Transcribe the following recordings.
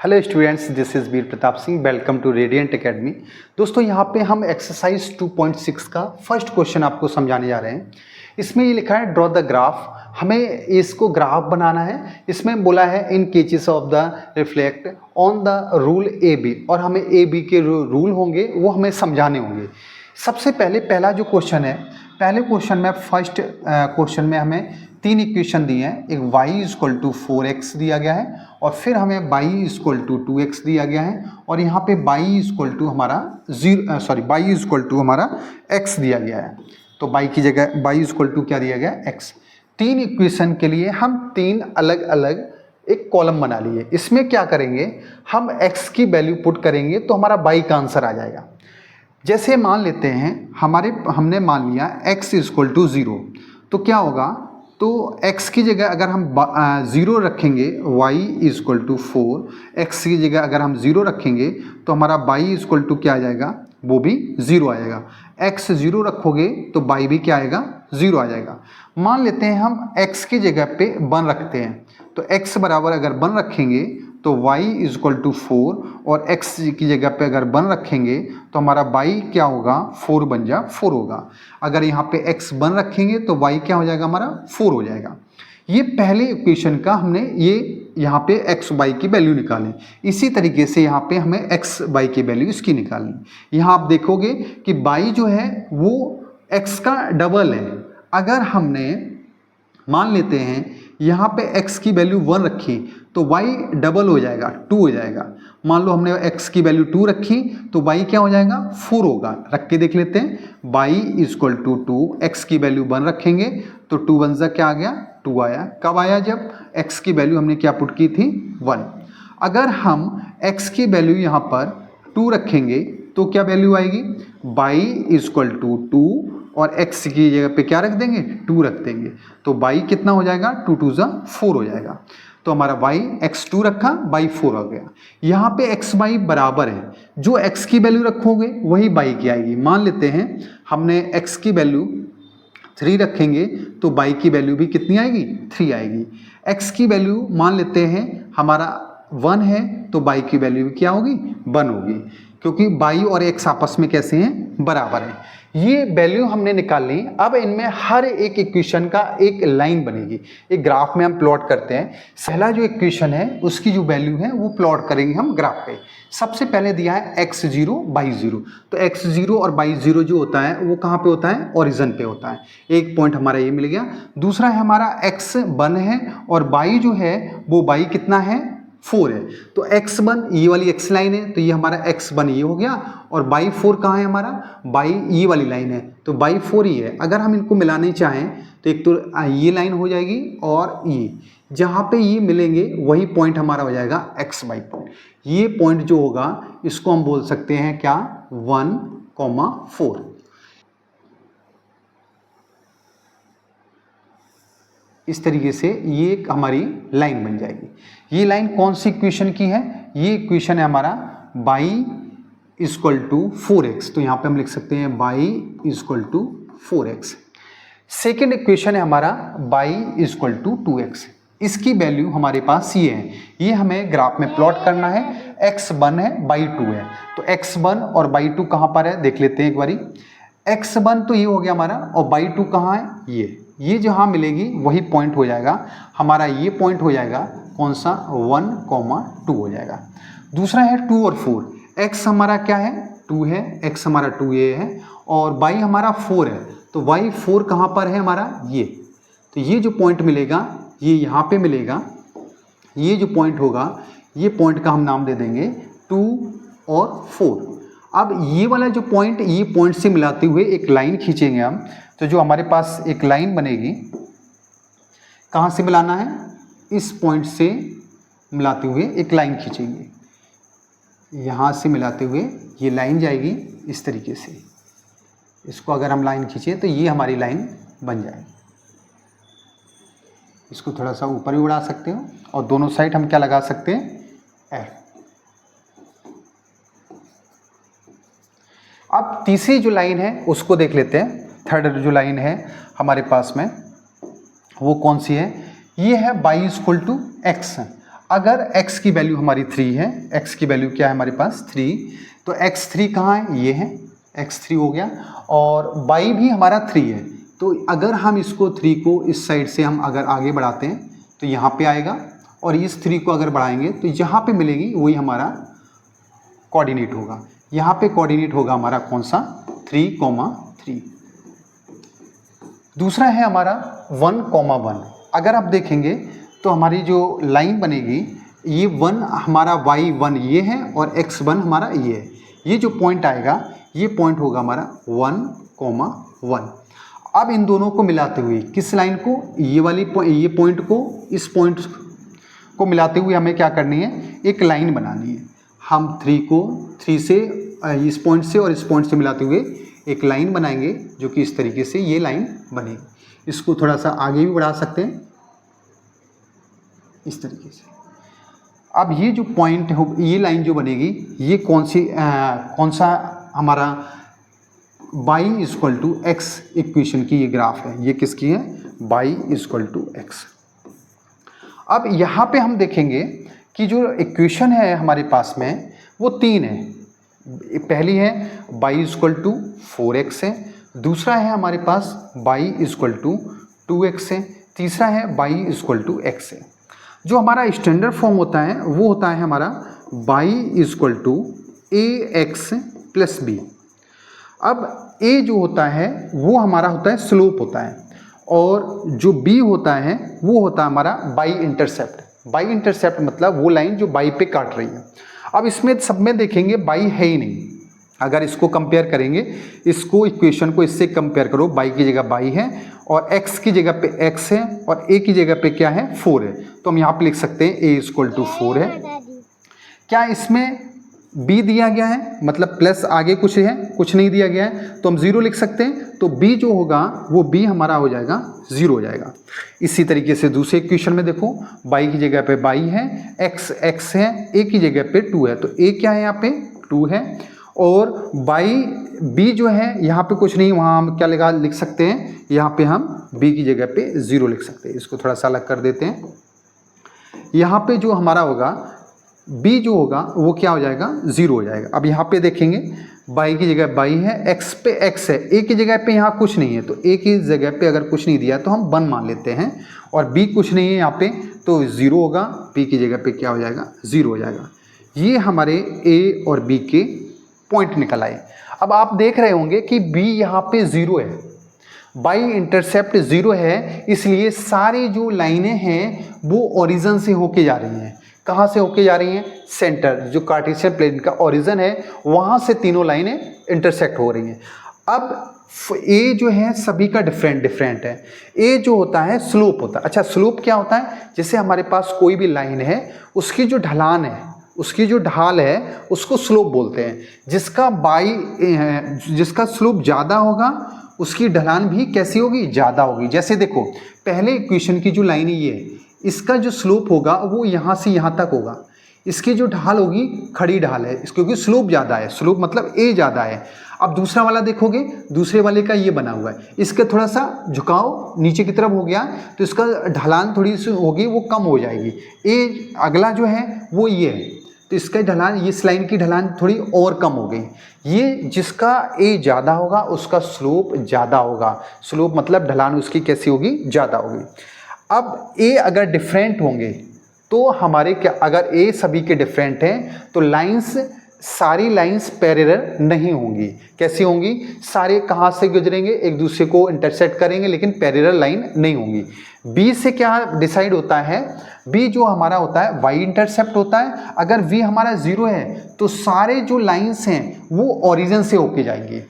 Hello students, this is Veer Pratap Singh. Welcome to radiant academy. दोस्तों, यहाँ पे हम एक्सरसाइज 2.6 का फर्स्ट क्वेश्चन आपको समझाने जा रहे हैं। इसमें ये लिखा है ड्रॉ द ग्राफ। हमें इसको ग्राफ बनाना है। इसमें बोला है in cases of the reflect on the rule A B, और हमें ए बी के रूल होंगे वो हमें समझाने होंगे। सबसे पहले पहला जो क्वेश्चन है, पहले क्वेश्चन में फर्स्ट क्वेश्चन में हमें तीन इक्वेशन दिए हैं। एक y इक्वल टू 4x दिया गया है, और फिर हमें y इक्वल टू 2x दिया गया है, और यहाँ पे y इक्वल टू हमारा y इक्वल टू हमारा x दिया गया है। तो y की जगह y इक्वल टू क्या दिया गया, x। तीन इक्वेशन के लिए हम तीन अलग अलग एक कॉलम बना लिए। इसमें क्या करेंगे, हम x की वैल्यू पुट करेंगे तो हमारा y का आंसर आ जाएगा। जैसे मान लेते हैं हमने मान लिया x इक्वल टू 0, तो क्या होगा, तो x की जगह अगर हम 0 रखेंगे, y इक्वल टू 4, x की जगह अगर हम 0 रखेंगे तो हमारा y इक्वल टू क्या आ जाएगा, वो भी 0 आएगा। x 0 रखोगे तो y भी क्या आएगा, 0 आ जाएगा। मान लेते हैं हम x की जगह पे 1 रखते हैं, तो x बराबर अगर 1 रखेंगे तो y इक्वल टू 4, और x की जगह पे अगर 1 रखेंगे तो हमारा y क्या होगा, 4 बन जा 4 होगा। अगर यहाँ पे x 1 रखेंगे तो y क्या हो जाएगा, हमारा 4 हो जाएगा। ये पहले इक्वेशन का हमने ये यहाँ पे x y की वैल्यू निकाली। इसी तरीके से यहाँ पे हमें x y की वैल्यू इसकी निकालनी। यहाँ आप देखोगे कि y जो है वो x का डबल है। अगर हमने मान लेते हैं यहाँ पे x की वैल्यू 1 रखी तो y डबल हो जाएगा, 2 हो जाएगा। मान लो हमने x की वैल्यू 2 रखी तो y क्या हो जाएगा, 4 होगा। रख के देख लेते हैं, y इक्वल टू 2, x की वैल्यू 1 रखेंगे तो 2 1 जा क्या आ गया, 2 आया। कब आया, जब x की वैल्यू हमने क्या पुट की थी, 1। अगर हम x की वैल्यू यहाँ पर 2 रखेंगे तो क्या वैल्यू आएगी, y इक्वल टू 2, और x की जगह पे क्या रख देंगे, 2 रख देंगे, तो y कितना हो जाएगा, 2 2 जा 4 हो जाएगा। तो हमारा y x2 रखा, y 4 आ गया। यहाँ पे x y बराबर है, जो x की वैल्यू रखोगे वही y की आएगी। मान लेते हैं हमने x की वैल्यू 3 रखेंगे तो y की वैल्यू भी कितनी आएगी, 3 आएगी। x की वैल्यू मान लेते हैं हमारा 1 है तो y की वैल्यू भी क्या होगी, 1 होगी, क्योंकि y और x आपस में कैसे हैं, बराबर है। ये वैल्यू हमने निकाल ली। अब इनमें हर एक इक्वेशन का एक लाइन बनेगी। एक ग्राफ में हम प्लॉट करते हैं। पहला जो इक्वेशन है उसकी जो वैल्यू है वो प्लॉट करेंगे हम ग्राफ पे। सबसे पहले दिया है x0 y0, तो x0 और y0 जो होता है वो कहाँ पे होता है, ओरिजिन पे होता है। एक पॉइंट हमारा ये मिल गया। दूसरा है हमारा x1 है, और y जो है वो y कितना है, 4 है। तो x1 ये वाली x लाइन है, तो ये हमारा x1 ये हो गया, और y4 कहाँ है हमारा, y ये वाली लाइन है, तो y4 ही है। अगर हम इनको मिलाने चाहें तो एक तो ये लाइन हो जाएगी, और ये जहाँ पे ये मिलेंगे वही पॉइंट हमारा हो जाएगा xy पॉइंट। ये पॉइंट जो होगा इसको हम बोल सकते हैं क्या, 1,4। इस तरीके से ये हमारी लाइन बन जाएगी। ये लाइन कौन सी इक्वेशन की है, ये इक्वेशन है हमारा y इक्वल टू 4x, तो यहाँ पे हम लिख सकते हैं y equal to 4x। Second equation है हमारा y इक्वल टू 2x। इसकी वैल्यू हमारे पास ये है। ये हमें ग्राफ में प्लॉट करना है। x1 है, y2 है, तो x1 और y2 कहाँ पर है देख लेते हैं एक बारी। x1 तो ये हो गया हमारा, और y2 कहाँ है, ये जहाँ मिलेगी वही पॉइंट हो जाएगा हमारा। ये पॉइंट हो जाएगा कौन सा, 1,2 हो जाएगा। दूसरा है 2 और 4। x हमारा क्या है, 2 है, x हमारा 2a है, और y हमारा 4 है, तो y 4 कहाँ पर है हमारा, ये। तो ये जो पॉइंट मिलेगा ये यहाँ पे मिलेगा। ये जो पॉइंट होगा, ये पॉइंट का हम नाम दे देंगे 2 और 4। अब ये वाला जो पॉइंट, ये पॉइंट से मिलाते हुए एक लाइन खींचेंगे हम, तो जो हमारे पास एक लाइन बनेगी, कहाँ से मिलाना है, इस पॉइंट से मिलाते हुए एक लाइन खींचेंगे। यहाँ से मिलाते हुए ये लाइन जाएगी इस तरीके से। इसको अगर हम लाइन खींचें तो ये हमारी लाइन बन जाएगी। इसको थोड़ा सा ऊपर भी बढ़ा सकते हो, और दोनों साइड हम क्या लगा सकते हैं, एफ। अब तीसरी जो लाइन है उसको देख लेते हैं। थर्ड जो लाइन है हमारे पास में वो कौन सी है, ये है y इक्वल टू x। अगर x की वैल्यू हमारी 3 है, x की वैल्यू क्या है हमारे पास 3, तो x3 कहाँ है, ये है, x3 हो गया, और y भी हमारा 3 है। तो अगर हम इसको 3 को इस साइड से हम अगर आगे बढ़ाते हैं तो यहाँ पे आएगा, और इस 3 को अगर बढ़ाएंगे तो यहाँ पे मिलेगी, वही हमारा कोऑर्डिनेट होगा। यहाँ पे कोऑर्डिनेट होगा हमारा कौन सा, 3,3। दूसरा है हमारा 1,1। अगर आप देखेंगे तो हमारी जो लाइन बनेगी, ये 1 हमारा y1 ये है और x1 हमारा ये है। ये जो पॉइंट आएगा ये पॉइंट होगा हमारा 1,1। अब इन दोनों को मिलाते हुए किस लाइन को, ये वाली ये पॉइंट को इस पॉइंट को मिलाते हुए हमें क्या करनी है, एक लाइन बनानी है। हम 3 से इस पॉइंट से और इस पॉइंट से मिलाते हुए एक लाइन बनाएंगे, जो कि इस तरीके से ये लाइन बनेगी। इसको थोड़ा सा आगे भी बढ़ा सकते हैं इस तरीके से। अब ये जो पॉइंट हो, ये लाइन जो बनेगी, ये कौन सा हमारा y = x इक्वेशन की ये ग्राफ है। ये किसकी है, y = x। अब यहाँ पे हम देखेंगे कि जो इक्वेशन है हमारे पास में वो 3 है। पहली है y = 4x है, दूसरा है हमारे पास y = 2x है, तीसरा है y = x है। जो हमारा स्टैंडर्ड फॉर्म होता है वो होता है हमारा y = ax + b। अब a जो होता है वो हमारा होता है स्लोप होता है, और जो b होता है वो होता है हमारा बाई इंटरसेप्ट। बाई इंटरसेप्ट मतलब वो लाइन जो बाई पे काट रही है। अब इसमें सब में देखेंगे बाई है ही नहीं। अगर इसको कंपेयर करेंगे, इसको इक्वेशन को इससे कंपेयर करो, बाई की जगह बाई है और x की जगह पे x है और a की जगह पे क्या है, 4 है। तो हम यहाँ पे लिख सकते हैं a = 4 है। क्या इसमें b दिया गया है, मतलब प्लस आगे कुछ है, कुछ नहीं दिया गया है, तो हम 0 लिख सकते हैं। तो b जो होगा वो b हमारा हो जाएगा 0 हो जाएगा। इसी तरीके से दूसरे इक्वेशन में देखो, y की जगह पे y है, x है, a की जगह पे 2 है, तो a क्या है यहाँ पे 2 है, और b जो है यहाँ पे कुछ नहीं, वहाँ हम क्या लिख सकते हैं, यहाँ पे हम b की जगह पे 0 लिख सकते हैं। इसको थोड़ा सा अलग कर देते हैं। यहाँ पे जो हमारा होगा b जो होगा वो क्या हो जाएगा, 0 हो जाएगा। अब यहाँ पे देखेंगे y की जगह y है, x पे x है, a की जगह पे यहाँ कुछ नहीं है, तो a की जगह पे अगर कुछ नहीं दिया तो हम 1 मान लेते हैं, और b कुछ नहीं है यहाँ पे तो 0 होगा, b की जगह पे क्या हो जाएगा, 0 हो जाएगा। ये हमारे a और b के पॉइंट निकल आए। अब आप देख रहे होंगे कि b यहाँ पे 0 है, बाई इंटरसेप्ट 0 है, इसलिए सारी जो लाइनें हैं वो ओरिजिन से होके जा रही हैं। कहाँ से होके जा रही हैं, सेंटर, जो कार्टेशियन प्लेन का ओरिजिन है वहाँ से तीनों लाइनें इंटरसेक्ट हो रही हैं। अब ए जो है सभी का डिफरेंट है। ए जो होता है स्लोप होता है। अच्छा, स्लोप क्या होता है, जैसे हमारे पास कोई भी लाइन है, उसकी जो ढलान है, उसकी जो ढाल है उसको स्लोप बोलते हैं। जिसका स्लोप ज़्यादा होगा उसकी ढलान भी कैसी होगी, ज़्यादा होगी। जैसे देखो, पहले इक्वेशन की जो लाइन है ये, इसका जो स्लोप होगा वो यहाँ से यहाँ तक होगा। इसकी जो ढाल होगी खड़ी ढाल है, क्योंकि स्लोप ज़्यादा है, स्लोप मतलब ए ज़्यादा है। अब दूसरा वाला देखोगे, दूसरे वाले का ये बना हुआ है, इसका थोड़ा सा झुकाव नीचे की तरफ हो गया तो इसका ढलान थोड़ी सी होगी, वो कम हो जाएगी। ए अगला जो है वो ये है, तो इसका ढलान, ये लाइन की ढलान थोड़ी और कम हो गई। ये जिसका ए ज़्यादा होगा उसका स्लोप ज़्यादा होगा। स्लोप मतलब ढलान उसकी कैसी होगी, ज़्यादा होगी। अब ए अगर डिफरेंट होंगे तो हमारे क्या, अगर ए सभी के डिफरेंट हैं तो लाइंस, सारी लाइंस पैरेलल नहीं होंगी। कैसी होंगी, सारे कहाँ से गुजरेंगे, एक दूसरे को इंटरसेक्ट करेंगे, लेकिन पैरेलल लाइन नहीं होंगी। बी से क्या डिसाइड होता है, बी जो हमारा होता है वाई इंटरसेप्ट होता है। अगर वी हमारा 0 है तो सारे जो लाइंस हैं वो ओरिजिन से होके जाएंगे।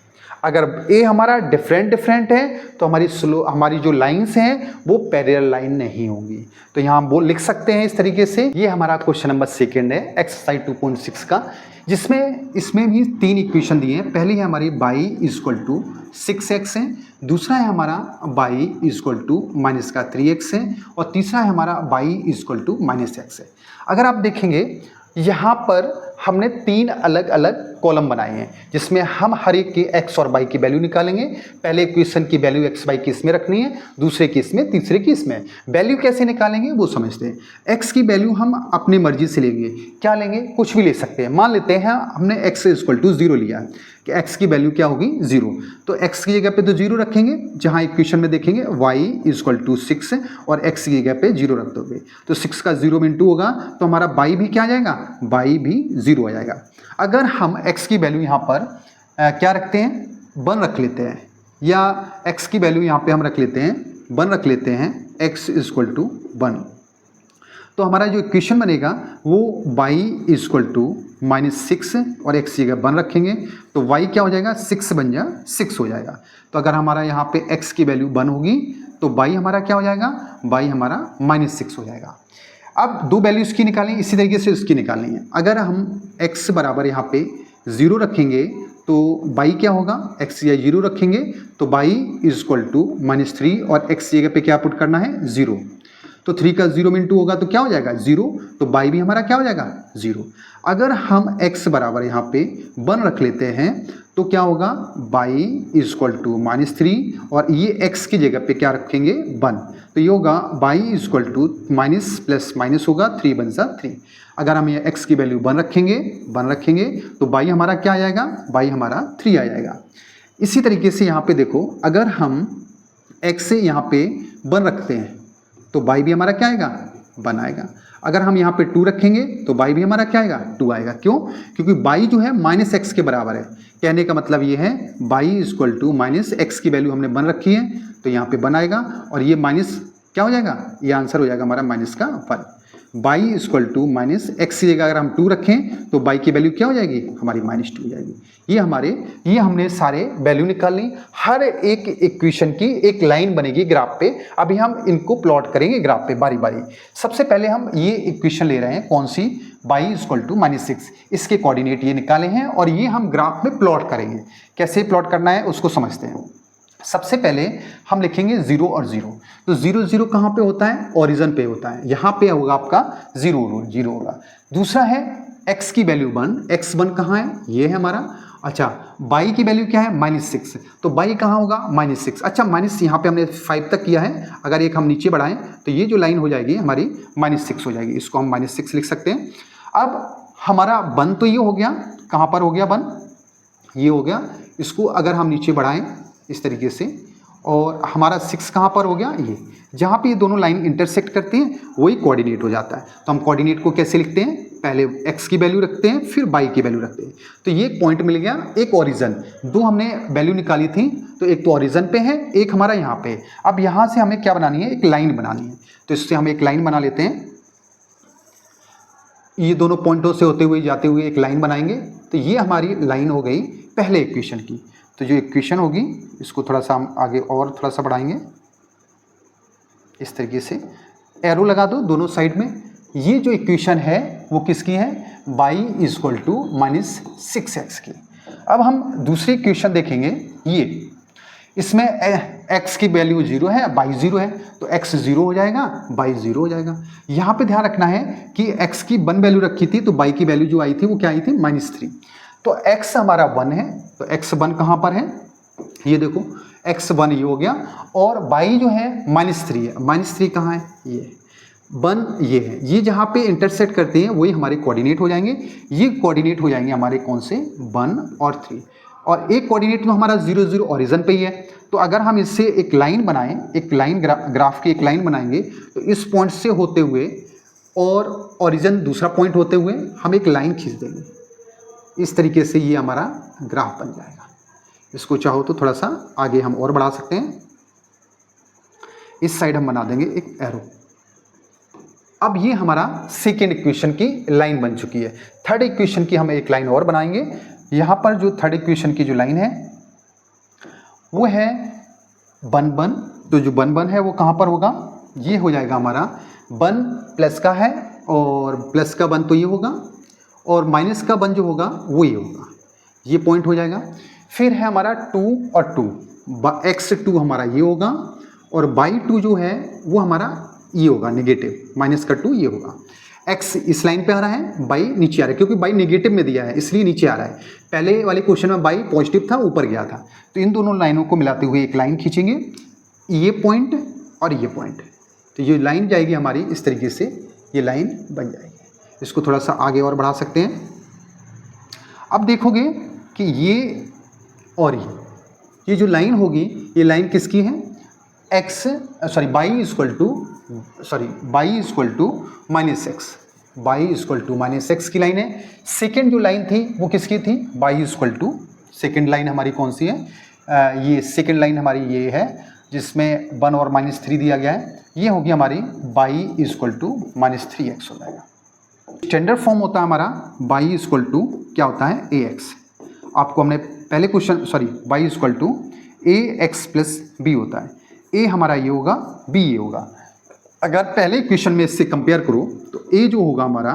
अगर ए हमारा डिफरेंट है तो हमारी जो लाइंस हैं वो पैरेलल लाइन नहीं होंगी। तो यहाँ हम लिख सकते हैं इस तरीके से। ये हमारा क्वेश्चन नंबर 2 है एक्सरसाइज 2.6 का, जिसमें इसमें भी 3 इक्वेशन दिए हैं। पहली है हमारी y = 6x है, दूसरा है हमारा y = -3x है, और तीसरा है हमारा y = -x है। अगर आप देखेंगे यहाँ पर हमने 3 अलग अलग कॉलम बनाए हैं जिसमें हम हर एक के x और y की वैल्यू निकालेंगे। पहले इक्वेशन की वैल्यू x y की इसमें रखनी है, दूसरे की इसमें, तीसरे की इसमें। वैल्यू कैसे निकालेंगे वो समझते हैं। x की वैल्यू हम अपनी मर्जी से लेंगे। क्या लेंगे? कुछ भी ले सकते हैं। मान लेते हैं हमने x = 0 लिया है कि x की वैल्यू क्या होगी? 0। तो x की जगह पे तो 0 रखेंगे, जहाँ इक्वेशन में देखेंगे y = 6 और x की जगह पे 0 रख दोगे तो 6 का 0 × 2 होगा तो हमारा y भी क्या आ जाएगा? y भी 0 आ जाएगा। अगर हम x की वैल्यू यहाँ पर क्या रखते हैं? 1 रख लेते हैं, या x की वैल्यू यहाँ पे हम रख लेते हैं 1 रख लेते हैं, x = 1, तो हमारा जो इक्वेशन बनेगा वो y = -6 और x की जगह 1 रखेंगे तो y क्या हो जाएगा? 6 बन जा 6 हो जाएगा। तो अगर हमारा यहाँ पे x की वैल्यू 1 होगी तो y हमारा क्या हो जाएगा? y हमारा -6 हो जाएगा। अब 2 वैल्यू इसकी निकालें, इसी तरीके से इसकी निकालनी है। अगर हम x बराबर यहाँ पे 0 रखेंगे तो y क्या होगा? x या 0 रखेंगे तो y = -3 और x की जगह पे क्या पुट करना है? 0। तो 3 का 0 × 2 होगा तो क्या हो जाएगा? 0। तो y भी हमारा क्या हो जाएगा? 0। अगर हम x बराबर यहाँ पे 1 रख लेते हैं तो क्या होगा? y = -3 और ये x की जगह पे क्या रखेंगे? 1। तो ये होगा y = माइनस प्लस माइनस होगा, 3 बन सा 3। अगर हम ये x की वैल्यू 1 रखेंगे तो y हमारा क्या आ जाएगा? y हमारा 3 आ जाएगा। इसी तरीके से यहाँ पे देखो, अगर हम x से यहाँ पे 1 रखते हैं तो y भी हमारा क्या आएगा? 1 आएगा। अगर हम यहाँ पे 2 रखेंगे तो y भी हमारा क्या आएगा? 2 आएगा। क्यों? क्योंकि y जो है -x के बराबर है। कहने का मतलब ये है y = -x की वैल्यू हमने 1 रखी है तो यहाँ पे 1 आएगा और ये माइनस क्या हो जाएगा? ये आंसर हो जाएगा हमारा -1 y = -x की जगह अगर हम 2 रखें तो y की वैल्यू क्या हो जाएगी? हमारी -2 हो जाएगी। ये हमने सारे वैल्यू निकाल ली। हर एक इक्वेशन की एक लाइन बनेगी ग्राफ पे। अभी हम इनको प्लॉट करेंगे ग्राफ पे बारी बारी। सबसे पहले हम ये इक्वेशन ले रहे हैं, कौन सी? y = -6। इसके कोऑर्डिनेट ये निकाले हैं और ये हम ग्राफ में प्लॉट करेंगे। कैसे प्लॉट करना है उसको समझते हैं। सबसे पहले हम लिखेंगे 0 और 0। तो 0 0 कहाँ पे होता है? ओरिजिन पे होता है। यहाँ पे होगा आपका 0 होगा। दूसरा है x की वैल्यू 1। x1 कहाँ है? ये है हमारा। अच्छा, y की वैल्यू क्या है? -6। तो y कहाँ होगा? -6। अच्छा, माइनस यहाँ पे हमने 5 तक किया है। अगर एक हम नीचे बढ़ाएं तो ये जो लाइन हो जाएगी हमारी -6 हो जाएगी। इसको हम -6 लिख सकते हैं। अब हमारा 1 तो ये हो गया, कहाँ पर हो गया 1? ये हो गया। इसको अगर हम नीचे बढ़ाएं इस तरीके से, और हमारा 6 कहाँ पर हो गया? ये जहाँ पे ये दोनों लाइन इंटरसेक्ट करते हैं वही कोऑर्डिनेट हो जाता है। तो हम कोऑर्डिनेट को कैसे लिखते हैं? पहले x की वैल्यू रखते हैं, फिर y की वैल्यू रखते हैं। तो ये एक पॉइंट मिल गया, एक ओरिजिन। 2 हमने वैल्यू निकाली थी, तो एक तो ओरिजिन पे है, एक हमारा यहाँ पे। अब यहाँ से हमें क्या बनानी है? एक लाइन बनानी है। तो इससे हम एक लाइन बना लेते हैं। ये दोनों पॉइंटों से होते हुए जाते हुए एक लाइन बनाएंगे। तो ये हमारी लाइन हो गई पहले इक्वेशन की। तो जो इक्वेशन होगी इसको थोड़ा सा हम आगे और थोड़ा सा बढ़ाएंगे। इस तरीके से एरो लगा दो दोनों साइड में। ये जो इक्वेशन है वो किसकी है? y = -6x की। अब हम दूसरी इक्वेशन देखेंगे। ये इसमें x की वैल्यू 0 है, y 0 है, तो x 0 हो जाएगा, y 0 हो जाएगा। यहाँ पे ध्यान रखना है कि x की 1 वैल्यू रखी थी तो y की वैल्यू जो आई थी वो क्या आई थी? -3। तो x हमारा 1 है, तो x1 कहाँ पर है? ये देखो x1 ये हो गया, और y जो है -3 है। -3 कहाँ है? ये 1 ये है। ये जहाँ पे इंटरसेक्ट करते हैं वही हमारे कोऑर्डिनेट हो जाएंगे। ये कोऑर्डिनेट हो जाएंगे हमारे कौन से? 1 और 3। और एक कोऑर्डिनेट तो हमारा 0 0 ओरिजिन पे ही है। तो अगर हम इससे एक लाइन बनाएं, एक लाइन ग्राफ की एक लाइन बनाएंगे, तो इस पॉइंट से होते हुए और ओरिजिन दूसरा पॉइंट होते हुए हम एक लाइन खींच देंगे। इस तरीके से ये हमारा ग्राफ बन जाएगा। इसको चाहो तो थोड़ा सा आगे हम और बढ़ा सकते हैं। इस साइड हम बना देंगे एक एरो। अब ये हमारा सेकेंड इक्वेशन की लाइन बन चुकी है। थर्ड इक्वेशन की हम एक लाइन और बनाएंगे। यहाँ पर जो थर्ड इक्वेशन की जो लाइन है वो है 1 1। तो जो 1 1 है वो कहाँ पर होगा? ये हो जाएगा हमारा 1 प्लस का है, और प्लस का 1 तो ये होगा, और माइनस का 1 जो होगा वो ये होगा। ये पॉइंट हो जाएगा। फिर है हमारा 2 और 2, x2 हमारा ये होगा, और y2 जो है वो हमारा ये होगा नेगेटिव, -2 ये होगा। एक्स इस लाइन पे आ रहा है, बाई नीचे आ रहा है, क्योंकि बाई नेगेटिव में दिया है इसलिए नीचे आ रहा है। पहले वाले क्वेश्चन में बाई पॉजिटिव था, ऊपर गया था। तो इन दोनों लाइनों को मिलाते हुए एक लाइन खींचेंगे, ये पॉइंट और ये पॉइंट। तो ये लाइन जाएगी हमारी इस तरीके से, ये लाइन बन जाएगी। इसको थोड़ा सा आगे और बढ़ा सकते हैं। अब देखोगे कि ये और ये जो लाइन होगी, ये लाइन किसकी है, y equal to minus x, y equal to minus x की लाइन है। सेकेंड जो लाइन थी वो किसकी थी, y equal to, second line हमारी कौन सी है, ये सेकेंड लाइन हमारी ये है जिसमें 1 और -3 दिया गया है। ये होगी हमारी बाई इक्वल टू -3x हो जाएगा। स्टैंडर्ड फॉर्म होता है हमारा बाई इक्वल टू क्या होता है, ax। आपको हमने पहले question by equal to ax plus b होता है। a हमारा ये होगा, b ये होगा। अगर पहले क्वेश्चन में इससे कंपेयर करो तो a जो होगा हमारा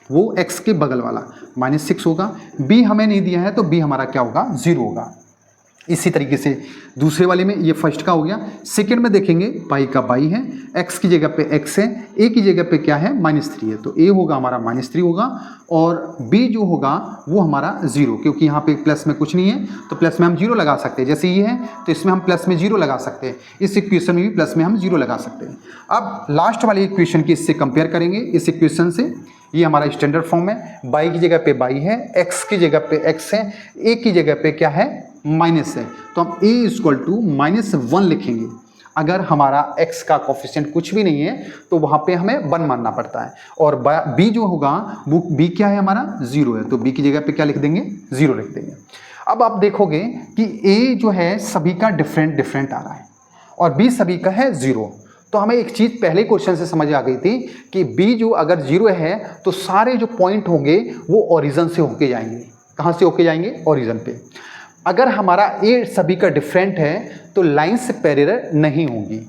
वो x के बगल वाला -6 होगा, b हमें नहीं दिया है तो b हमारा क्या होगा, 0 होगा। इसी तरीके से दूसरे वाले में ये फर्स्ट का हो गया। सेकंड में देखेंगे बाई का बाई है, x की जगह पे x है, a की जगह पे क्या है, -3 है, तो a होगा हमारा -3 होगा, और b जो होगा वो हमारा 0, क्योंकि यहाँ पे प्लस में कुछ नहीं है तो प्लस में हम 0 लगा सकते हैं। जैसे ये है तो इसमें हम प्लस में 0 लगा सकते हैं, इस इक्वेशन में भी प्लस में हम 0 लगा सकते हैं। अब लास्ट वाली इक्वेशन की इससे कंपेयर करेंगे, इस इक्वेशन से। ये हमारा स्टैंडर्ड फॉर्म है, बाई की जगह पे बाई है, x की जगह पे x है, a की जगह पे क्या है, माइनस है, तो हम a इक्वल टू -1 लिखेंगे। अगर हमारा x का कोफिशिएंट कुछ भी नहीं है तो वहाँ पे हमें 1 मानना पड़ता है, और b जो होगा वो b क्या है हमारा, 0 है, तो b की जगह पे क्या लिख देंगे, 0 लिख देंगे। अब आप देखोगे कि a जो है सभी का डिफरेंट आ रहा है और b सभी का है 0। तो हमें एक चीज़ पहले क्वेश्चन से समझ आ गई थी कि b जो अगर 0 है तो सारे जो पॉइंट होंगे वो ओरिजिन से होके जाएंगे। कहाँ से होके जाएंगे, ओरिजिन पे। अगर हमारा a सभी का डिफरेंट है तो लाइन से पैरेलल नहीं होंगी,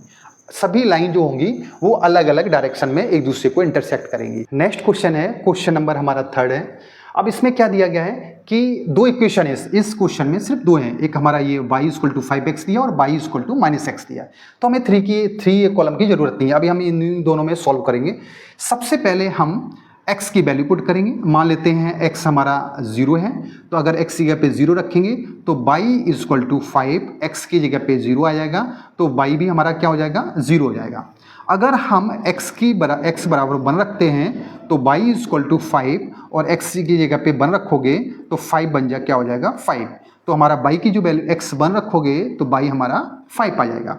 सभी लाइन जो होंगी वो अलग अलग डायरेक्शन में एक दूसरे को इंटरसेक्ट करेंगी। नेक्स्ट क्वेश्चन है, क्वेश्चन नंबर हमारा 3 है। अब इसमें क्या दिया गया है कि 2 इक्वेशन है, इस क्वेश्चन में सिर्फ 2 हैं। एक हमारा ये y इक्वल टू 5x दिया और y इक्वल टू -x दिया, तो हमें 3 कॉलम की जरूरत नहीं है। अभी हम इन दोनों में सॉल्व करेंगे। सबसे पहले हम x की वैल्यू पुट करेंगे। मान लेते हैं x हमारा 0 है, तो अगर x की जगह पे 0 रखेंगे तो y इक्वल टू 5, x की जगह पे 0 आ जाएगा, तो y भी हमारा क्या हो जाएगा, 0 हो जाएगा। अगर हम x बराबर 1 रखते हैं तो y इक्वल टू 5 और x की जगह पे 1 रखोगे तो 5 बन जा क्या हो जाएगा, 5। तो हमारा y की जो वैल्यू x 1 रखोगे तो y हमारा 5 आ जाएगा।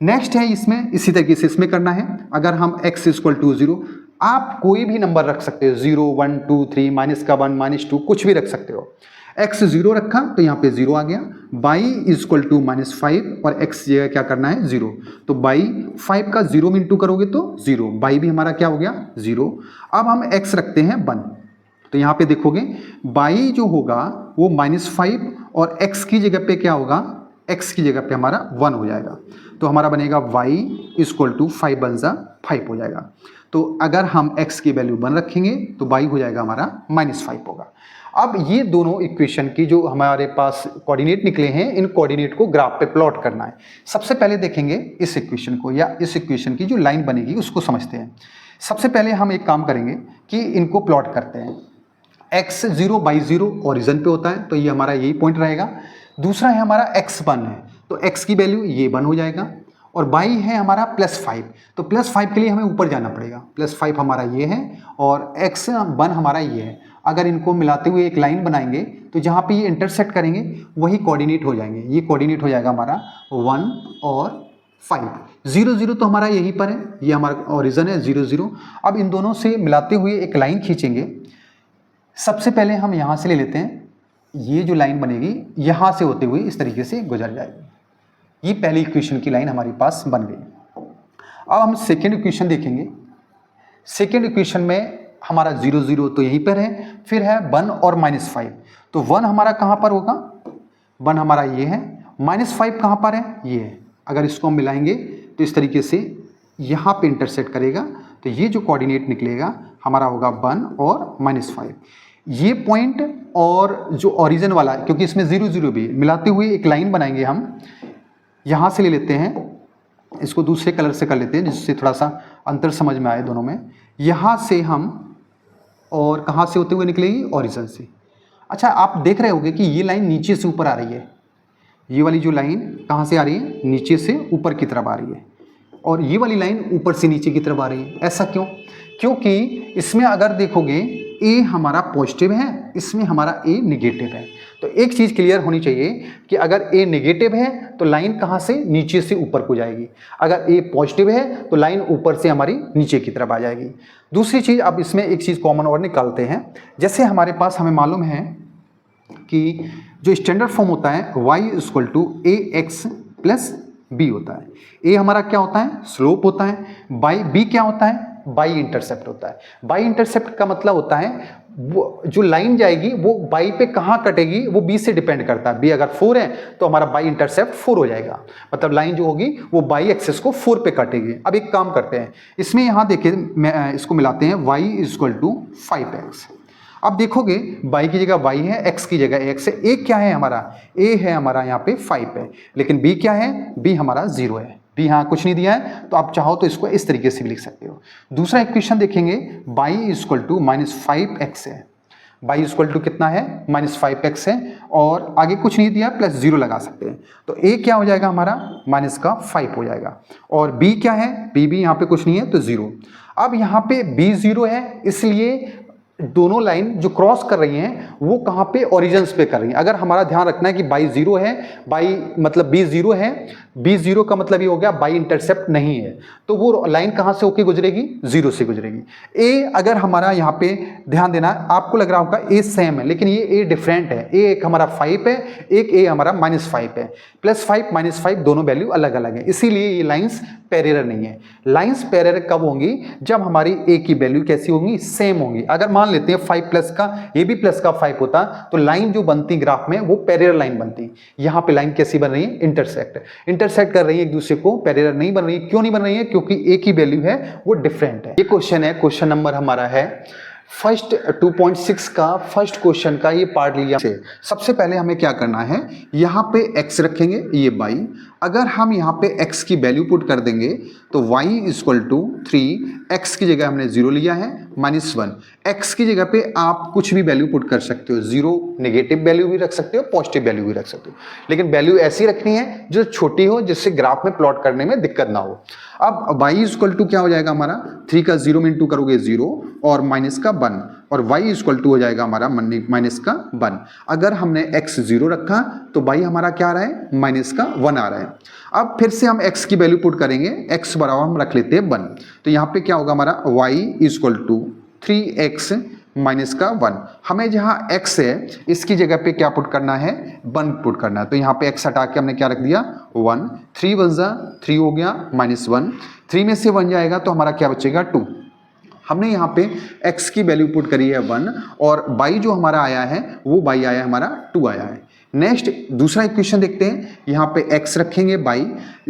नेक्स्ट है इसमें इसी तरीके से इसमें करना है। अगर हम x इक्वल टू 0, आप कोई भी नंबर रख सकते हो, 0, 1, 2, 3, -1, -2 कुछ भी रख सकते हो। x 0 रखा तो यहाँ पे 0 आ गया, y इक्वल टू -5 और x जगह क्या करना है, 0, तो y 5 का 0 में इंटू करोगे तो 0, y भी हमारा क्या हो गया, 0। अब हम x रखते हैं 1, तो यहाँ पे देखोगे y जो होगा वो -5 और x की जगह पे क्या होगा, x की जगह पे हमारा 1 हो जाएगा, तो हमारा बनेगा y इक्वल टू 5 बन जा 5 हो जाएगा। तो अगर हम x की वैल्यू 1 रखेंगे तो y हो जाएगा हमारा -5 होगा। अब ये दोनों इक्वेशन की जो हमारे पास कोऑर्डिनेट निकले हैं, इन कोऑर्डिनेट को ग्राफ पे प्लॉट करना है। सबसे पहले देखेंगे इस इक्वेशन को, या इस इक्वेशन की जो लाइन बनेगी उसको समझते हैं। सबसे पहले हम एक काम करेंगे कि इनको प्लॉट करते हैं। x 0 बाई 0 ओरिजिन पे होता है, तो ये हमारा यही पॉइंट रहेगा। दूसरा है हमारा x 1 है, तो x की वैल्यू ये 1 हो जाएगा, और y है हमारा +5, तो +5 के लिए हमें ऊपर जाना पड़ेगा। +5 हमारा ये है और x 1 हमारा ये है। अगर इनको मिलाते हुए एक लाइन बनाएंगे तो जहाँ पे ये इंटरसेक्ट करेंगे वही कोऑर्डिनेट हो जाएंगे। ये कोऑर्डिनेट हो जाएगा हमारा 1 और 5। 0 0 तो हमारा यहीं पर है, ये हमारा ओरिजिन है 0 0। अब इन दोनों से मिलाते हुए एक लाइन खींचेंगे। सबसे पहले हम यहाँ से ले लेते हैं, ये जो लाइन बनेगी यहाँ से होते हुए इस तरीके से गुजर जाएगी। ये पहली इक्वेशन की लाइन हमारे पास बन गई। अब हम सेकेंड इक्वेशन देखेंगे। सेकेंड इक्वेशन में हमारा 0 0 तो यहीं पर है, फिर है 1 और -5, तो 1 हमारा कहाँ पर होगा, 1 हमारा ये है, -5 कहाँ पर है, ये है। अगर इसको हम मिलाएंगे तो इस तरीके से यहाँ पे इंटरसेक्ट करेगा, तो ये जो कोऑर्डिनेट निकलेगा हमारा होगा 1 और -5। ये पॉइंट और जो ओरिजिन वाला, क्योंकि इसमें 0 0 भी मिलाते हुए एक लाइन बनाएंगे हम। यहाँ से ले लेते हैं, इसको दूसरे कलर से कर लेते हैं जिससे थोड़ा सा अंतर समझ में आए दोनों में। यहाँ से हम और कहाँ से होते हुए निकलेगी, ओरिजिन से। अच्छा, आप देख रहे होंगे कि ये लाइन नीचे से ऊपर आ रही है, ये वाली जो लाइन कहाँ से आ रही है, नीचे से ऊपर की तरफ आ रही है, और ये वाली लाइन ऊपर से नीचे की तरफ आ रही है। ऐसा क्यों? क्योंकि इसमें अगर देखोगे ए हमारा पॉजिटिव है, इसमें हमारा ए निगेटिव है। तो एक चीज़ क्लियर होनी चाहिए कि अगर ए नेगेटिव है तो लाइन कहाँ से, नीचे से ऊपर को जाएगी, अगर ए पॉजिटिव है तो लाइन ऊपर से हमारी नीचे की तरफ आ जाएगी। दूसरी चीज़, अब इसमें एक चीज़ कॉमन और निकालते हैं। जैसे हमारे पास हमें मालूम है कि जो स्टैंडर्ड फॉर्म होता है y = ax + b होता है। a हमारा क्या होता है, स्लोप होता है, b क्या होता है, बाई इंटरसेप्ट होता है। बाई इंटरसेप्ट का मतलब होता है वो जो लाइन जाएगी वो बाई पे कहाँ कटेगी, वो बी से डिपेंड करता है। बी अगर 4 है तो हमारा बाई इंटरसेप्ट 4 हो जाएगा, मतलब लाइन जो होगी वो बाई एक्सिस को 4 पे काटेगी। अब एक काम करते हैं, इसमें यहाँ देखिए मैं इसको मिलाते हैं, y = 5x। अब देखोगे y की जगह y है, x की जगह x है। a क्या है हमारा, a है हमारा यहाँ पे 5 है, लेकिन b क्या है, b हमारा 0 है। b यहाँ कुछ नहीं दिया है, तो आप चाहो तो इसको इस तरीके से भी लिख सकते हो। दूसरा इक्वेशन देखेंगे, y = -5x है। y = कितना है, -5x है, और आगे कुछ नहीं दिया, +0 लगा सकते हैं। तो a क्या हो जाएगा हमारा, -5 हो जाएगा, और b क्या है, b भी यहाँ पे कुछ नहीं है तो 0। अब यहाँ पे b 0 है, इसलिए दोनों लाइन जो क्रॉस कर रही हैं वो कहाँ पे, ओरिजिन्स पे कर रही हैं। अगर हमारा ध्यान रखना है कि बाई 0 है, बाई मतलब b 0 है, b 0 का मतलब ये हो गया बाई इंटरसेप्ट नहीं है, तो वो लाइन कहाँ से होके गुजरेगी, 0 से गुजरेगी। a अगर हमारा यहाँ पे ध्यान देना, आपको लग रहा होगा a सेम है, लेकिन ये a डिफरेंट है। a एक हमारा 5 है, एक a हमारा -5 है। +5 -5 दोनों वैल्यू अलग अलग है, इसीलिए ये लाइन्स पैरेलल नहीं है। लाइन्स पैरेलल कब होंगी, जब हमारी a की वैल्यू कैसी होंगी, सेम होंगी। अगर मान लेते हैं 5 प्लस का, ये भी प्लस का 5 होता, तो लाइन जो बनती ग्राफ में वो पैरेलल लाइन बनती। यहाँ पे लाइन कैसी बन रही है, इंटरसेक्ट कर रही है एक दूसरे को, पैरेलल नहीं बन रही है। क्यों नहीं बन रही है, क्योंकि a की वैल्यू है वो डिफरेंट है। ये क्वेश्चन है, क्वेश्चन नंबर हमारा है फर्स्ट 2.6 का फर्स्ट क्वेश्चन का ये पार्ट लिया से। सबसे पहले हमें क्या करना है, यहाँ पे x रखेंगे, ये y। अगर हम यहाँ पे x की वैल्यू पुट कर देंगे तो y = 3, x की जगह हमने 0 लिया है, -1। x की जगह पे आप कुछ भी वैल्यू पुट कर सकते हो, 0 नेगेटिव वैल्यू भी रख सकते हो, पॉजिटिव वैल्यू भी रख सकते हो, लेकिन वैल्यू ऐसी रखनी है जो छोटी हो, जिससे ग्राफ में प्लॉट करने में दिक्कत ना हो। अब y = क्या हो जाएगा हमारा, 3 का 0 में इंटू करोगे 0 और माइनस का 1, और y = हो जाएगा हमारा -1। अगर हमने x 0 रखा तो y हमारा क्या आ रहा है, -1 आ रहा है। अब फिर से हम x की वैल्यू पुट करेंगे, x बराबर हम रख लेते हैं 1। तो यहाँ पे क्या होगा हमारा, y = 3x -1। हमें जहाँ x है इसकी जगह पे क्या पुट करना है, 1 पुट करना है। तो यहाँ पे x हटा के हमने क्या रख दिया, 1। 3 × 3 हो गया, -1। 3 में से 1 जाएगा तो हमारा क्या बचेगा, 2। हमने यहाँ पे x की वैल्यू पुट करी है 1, और y जो हमारा आया है वो y आया हमारा 2 आया है। नेक्स्ट दूसरा इक्वेशन देखते हैं, यहाँ पे x रखेंगे, y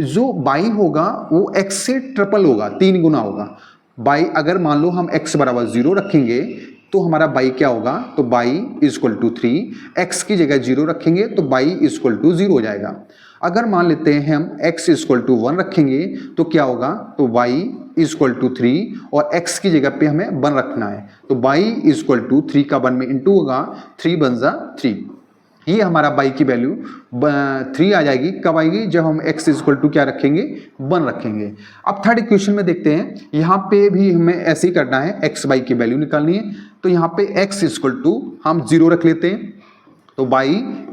जो y होगा वो x से ट्रिपल होगा, 3 गुना होगा। y अगर मान लो हम x बराबर 0 रखेंगे तो हमारा y क्या होगा, तो y = 3। x की जगह 0 रखेंगे तो y = 0 हो जाएगा। अगर मान लेते हैं हम x = 1 रखेंगे तो क्या होगा, तो y = 3, और x की जगह पे हमें 1 रखना है, तो y = 3 का 1 में इंटू होगा, 3 × 3। ये हमारा y की वैल्यू 3 आ जाएगी। कब आएगी, जब हम x = क्या रखेंगे, 1 रखेंगे। अब थर्ड इक्वेशन में देखते हैं, यहाँ पे भी हमें ऐसे ही करना है, x y की वैल्यू निकालनी है। तो यहाँ पे x = हम 0 रख लेते हैं, तो y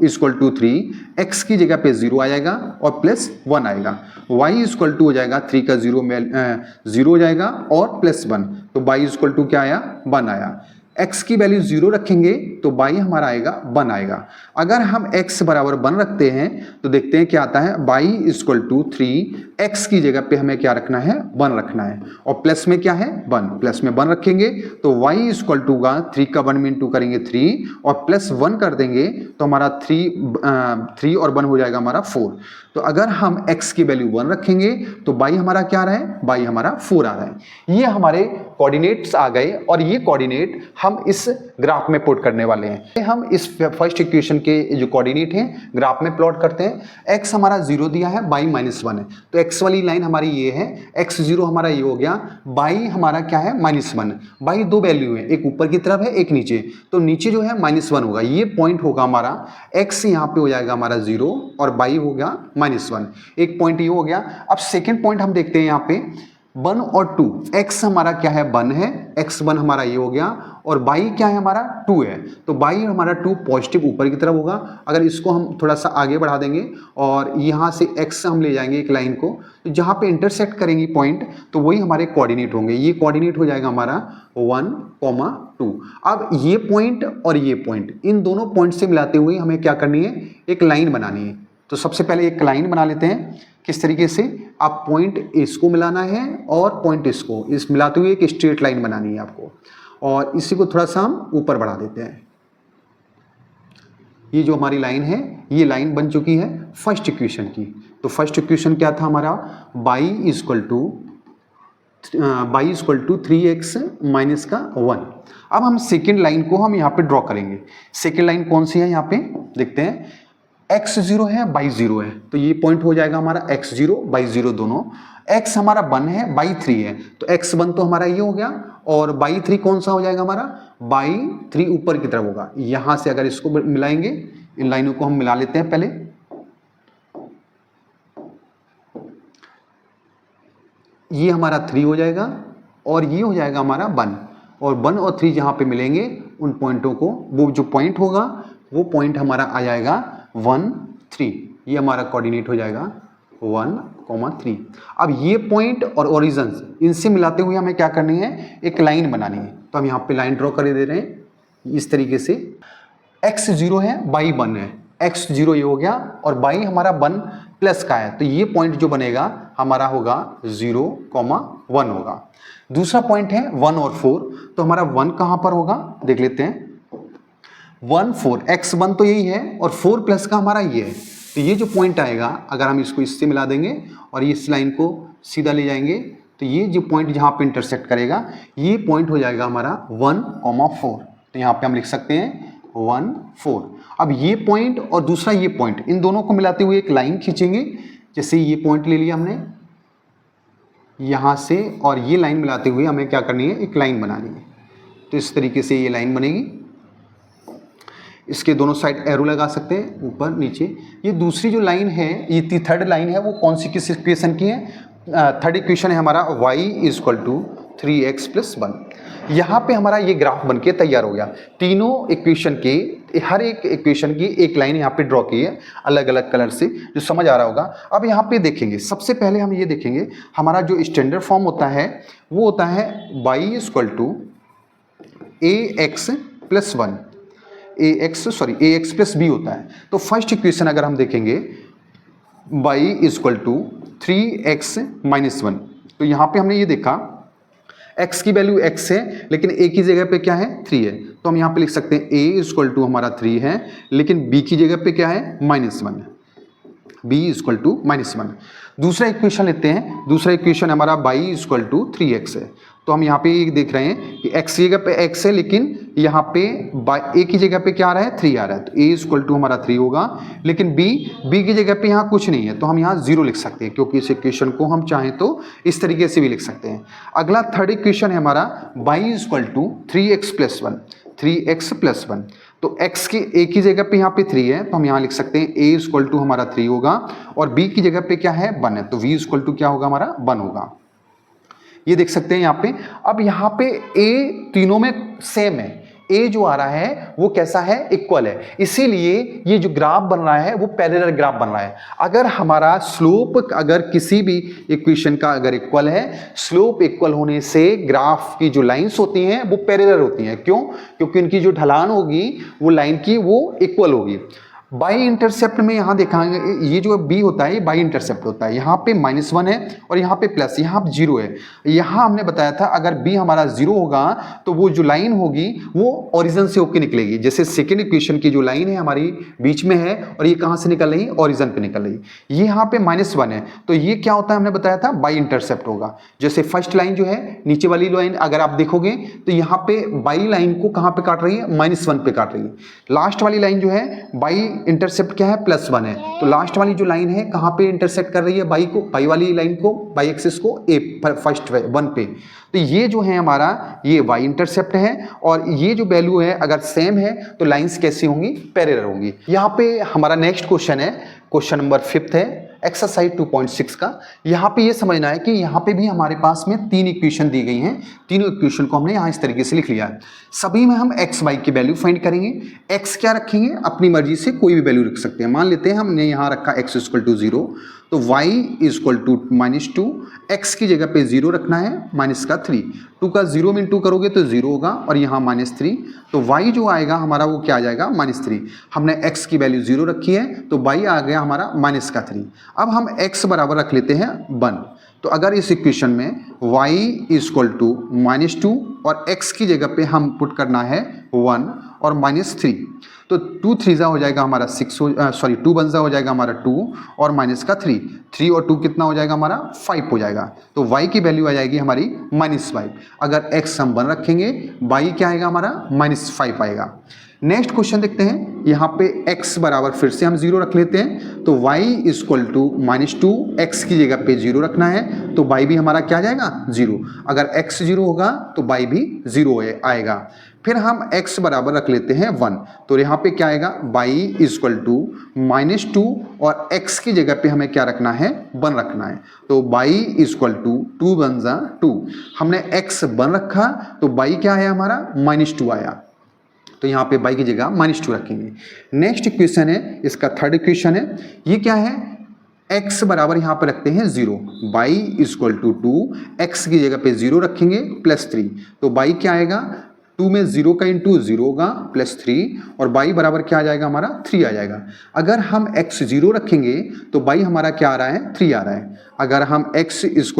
= 3, x की जगह पे 0 आ जाएगा और +1 आएगा। y = हो जाएगा 3 का 0 में 0 हो जाएगा और +1, तो y = क्या आया, 1 आया। x की वैल्यू 0 रखेंगे तो y हमारा आएगा 1 आएगा। अगर हम x बराबर 1 रखते हैं तो देखते हैं क्या आता है, y = 3, x की जगह पे हमें क्या रखना है, 1 रखना है, और प्लस में क्या है, 1, प्लस में 1 रखेंगे तो y = 3 का 1 में इंटू करेंगे 3 और +1 कर देंगे तो हमारा 3 और 1 हो जाएगा हमारा 4। तो अगर हम x की वैल्यू 1 रखेंगे तो y हमारा क्या आ रहा है, y हमारा 4 आ रहा है। ये हमारे कोऑर्डिनेट्स आ गए और ये कोऑर्डिनेट हम इस ग्राफ में पुट करने वाले हैं। हम इस फर्स्ट इक्वेशन के जो कोऑर्डिनेट हैं ग्राफ में प्लॉट करते हैं। x हमारा 0 दिया है, y -1 है, तो x वाली लाइन हमारी ये है, x0 हमारा ये हो गया, y हमारा क्या है -1। y दो वैल्यू है, एक ऊपर की तरफ है एक नीचे, तो नीचे जो है -1 होगा, ये पॉइंट होगा हमारा, x यहाँ पे हो जाएगा हमारा 0 और y हो गया -1, एक पॉइंट ये हो गया। अब सेकेंड पॉइंट हम देखते हैं यहाँ पे 1 और 2, x हमारा क्या है 1 है, x1 हमारा ये हो गया और y क्या है हमारा 2 है, तो y हमारा 2 पॉजिटिव ऊपर की तरफ होगा। अगर इसको हम थोड़ा सा आगे बढ़ा देंगे और यहाँ से x हम ले जाएंगे एक लाइन को, तो जहाँ पे इंटरसेक्ट करेंगे पॉइंट तो वही हमारे कोऑर्डिनेट होंगे, ये कोऑर्डिनेट हो जाएगा हमारा 1, 2। अब ये पॉइंट और ये पॉइंट, इन दोनों पॉइंट से मिलाते हुए हमें क्या करनी है, एक लाइन बनानी है। तो सबसे पहले एक लाइन बना लेते हैं। किस तरीके से, आप पॉइंट इसको मिलाना है और पॉइंट इसको, इस मिलाते हुए एक स्ट्रेट लाइन बनानी है आपको, और इसी को थोड़ा सा हम ऊपर बढ़ा देते हैं। ये जो हमारी लाइन है, ये लाइन बन चुकी है फर्स्ट इक्वेशन की। तो फर्स्ट इक्वेशन क्या था हमारा, y = 3x माइनस का 1। अब हम सेकेंड लाइन को हम यहाँ पे ड्रॉ करेंगे। सेकेंड लाइन कौन सी है, यहाँ पे देखते हैं, x0 है y0 है, तो ये पॉइंट हो जाएगा हमारा x0 y0 दोनों। x हमारा 1 है, y3 है, तो x1 तो हमारा ये हो गया और y3 कौन सा हो जाएगा हमारा, y3 ऊपर की तरफ होगा। यहां से अगर इसको मिलाएंगे, इन लाइनों को हम मिला लेते हैं पहले। ये हमारा 3 हो जाएगा और ये हो जाएगा हमारा 1, और 1 और 3 जहां पे मिलेंगे उन पॉइंटों को, वो जो पॉइंट होगा वो पॉइंट हमारा आ जाएगा 1, 3। ये हमारा कोऑर्डिनेट हो जाएगा 1, 3। अब ये पॉइंट और ओरिजिन इनसे मिलाते हुए हमें क्या करनी है, एक लाइन बनानी है। तो हम यहाँ पे लाइन ड्रॉ कर दे रहे हैं इस तरीके से। x0 है, y 1 है, x0 ये हो गया और y हमारा 1 प्लस का है, तो ये पॉइंट जो बनेगा हमारा होगा 0, 1 होगा। दूसरा पॉइंट है 1 और 4, तो हमारा 1 कहाँ पर होगा देख लेते हैं। 1, 4, x1 तो यही है और 4 प्लस का हमारा ये है, तो ये जो पॉइंट आएगा अगर हम इसको इससे मिला देंगे और इस लाइन को सीधा ले जाएंगे, तो ये जो पॉइंट जहाँ पे इंटरसेक्ट करेगा ये पॉइंट हो जाएगा हमारा 1, 4। तो यहाँ पे हम लिख सकते हैं 1, 4। अब ये पॉइंट और दूसरा ये पॉइंट, इन दोनों को मिलाते हुए एक लाइन खींचेंगे। जैसे ये पॉइंट ले लिया हमने यहाँ से, और ये लाइन मिलाते हुए हमें क्या करनी है, एक लाइन बनानी है। तो इस तरीके से ये लाइन बनेगी। इसके दोनों साइड एरो लगा सकते हैं, ऊपर नीचे। ये दूसरी जो लाइन है, ये थर्ड लाइन है, वो कौन सी किस इक्वेशन की है, थर्ड इक्वेशन है हमारा y = 3x + 1। यहाँ पे हमारा ये ग्राफ बनके तैयार हो गया। तीनों इक्वेशन के, हर एक इक्वेशन की एक लाइन यहाँ पे ड्रॉ की है अलग अलग कलर से, जो समझ आ रहा होगा। अब यहाँ पे देखेंगे, सबसे पहले हम ये देखेंगे हमारा जो स्टैंडर्ड फॉर्म होता है वो होता है y = ax + 1, ax + b होता है। तो फर्स्ट इक्वेशन अगर हम देखेंगे y = 3x - 1, तो यहाँ पे हमने ये देखा x की वैल्यू x है लेकिन a की जगह पे क्या है, 3 है, तो हम यहाँ पे लिख सकते हैं a = हमारा 3 है लेकिन b की जगह पे क्या है, -1 है, b = -1। दूसरा इक्वेशन लेते हैं, दूसरा इक्वेशन हमारा y = 3x है, तो हम यहाँ पे देख रहे हैं कि x की जगह पे x है लेकिन यहाँ पे a की जगह पे क्या आ रहा है, 3 आ रहा है, तो a = हमारा 3 होगा, लेकिन b की जगह पे यहाँ कुछ नहीं है, तो हम यहाँ 0 लिख सकते हैं, क्योंकि इस इक्वेशन को हम चाहें तो इस तरीके से भी लिख सकते हैं। अगला थर्ड इक्वेशन है हमारा y = 3x + 1, 3x + 1, तो x की a की जगह पे यहाँ पे 3 है, तो हम यहाँ लिख सकते हैं a = हमारा 3 होगा, और b की जगह पे क्या है, 1 है, तो v = क्या होगा हमारा, 1 होगा। ये देख सकते हैं यहाँ पे। अब यहाँ पे a तीनों में सेम है, a जो आ रहा है वो कैसा है, इक्वल है, इसीलिए ये जो ग्राफ बन रहा है वो पैरेलल ग्राफ बन रहा है। अगर हमारा स्लोप, अगर किसी भी इक्वेशन का अगर इक्वल है, स्लोप इक्वल होने से ग्राफ की जो लाइंस होती हैं वो पैरेलल होती हैं। क्यों? क्योंकि इनकी जो ढलान होगी वो लाइन की वो इक्वल होगी। बाई इंटरसेप्ट में यहाँ देखाएंगे, ये जो बी होता है ये बाई इंटरसेप्ट होता है। यहाँ पे -1 है और यहाँ पे प्लस, यहाँ 0 है। यहाँ हमने बताया था अगर बी हमारा 0 होगा तो वो जो लाइन होगी वो ओरिजिन से होकर निकलेगी। जैसे सेकेंड इक्वेशन की जो लाइन है हमारी बीच में है और ये कहाँ से निकल रही है, ओरिजिन पे निकल रही है। ये यहाँ पे -1 है तो ये क्या होता है, हमने बताया था बाई इंटरसेप्ट होगा। जैसे फर्स्ट लाइन जो है नीचे वाली लाइन अगर आप देखोगे तो यहाँ पे बाई लाइन को कहाँ पे काट रही है, -1 पे काट रही है। लास्ट वाली लाइन जो है बाई इंटरसेप्ट क्या है, +1 है। तो लास्ट वाली जो लाइन है कहाँ पे इंटरसेक्ट कर रही है, बाई को, बाई वाली लाइन को, बाई एक्सिस को ए फर्स्ट 1 पे। तो ये जो है हमारा ये वाई इंटरसेप्ट है और ये जो वैल्यू है अगर सेम है तो लाइंस कैसी होंगी, पैरेलल होंगी। यहाँ पे हमारा नेक्स्ट क्वेश्चन है, क्वेश्चन नंबर 5 है एक्सरसाइज 2.6 का। यहाँ पे ये समझना है कि यहाँ पे भी हमारे पास में 3 इक्वेशन दी गई हैं। तीनों इक्वेशन को हमने यहाँ इस तरीके से लिख लिया है। सभी में हम एक्स वाई की वैल्यू फाइंड करेंगे। एक्स क्या रखेंगे, अपनी मर्जी से कोई भी वैल्यू रख सकते हैं। मान लेते हैं हमने यहाँ रखा x = 0 तो y = -2, x की जगह पे 0 रखना है, -3। 2 का 0 में 2 करोगे तो 0 होगा और यहाँ -3, तो y जो आएगा हमारा वो क्या आ जाएगा, -3। हमने x की वैल्यू 0 रखी है तो y आ गया हमारा -3। अब हम x बराबर रख लेते हैं 1। तो अगर इस इक्वेशन में y = -2 और x की जगह पे हम पुट करना है 1 और -3, तो 2 3 हो जाएगा हमारा 6, 2 1 हो जाएगा हमारा 2 और -3, 3 और 2 कितना हो जाएगा हमारा 5 हो जाएगा। तो y की वैल्यू आ जाएगी हमारी -5। अगर x हम 1 रखेंगे y क्या आएगा हमारा -5 आएगा। नेक्स्ट क्वेश्चन देखते हैं। यहाँ पे x बराबर फिर से हम 0 रख लेते हैं तो y = -2, x की जगह पे 0 रखना है तो y भी हमारा क्या आ जाएगा 0। अगर x 0 होगा तो y भी 0 आएगा। फिर हम x बराबर रख लेते हैं 1 तो यहाँ पे क्या आएगा, y = -2 और x की जगह पे हमें क्या रखना है, 1 रखना है। तो y = 2 1 2। हमने x 1 रखा तो y क्या आया हमारा -2 आया, तो यहाँ पे y की जगह -2 रखेंगे। नेक्स्ट इक्वेशन है, इसका थर्ड इक्वेशन है। ये क्या है, x बराबर यहाँ पे रखते हैं 0, y = 2, x की जगह पे 0 रखेंगे +3, तो y क्या आएगा, 2 में 0 का इंटू 0 होगा +3 और y बराबर क्या आ जाएगा हमारा 3 आ जाएगा। अगर हम x 0 रखेंगे तो y हमारा क्या आ रहा है, 3 आ रहा है। अगर हम x =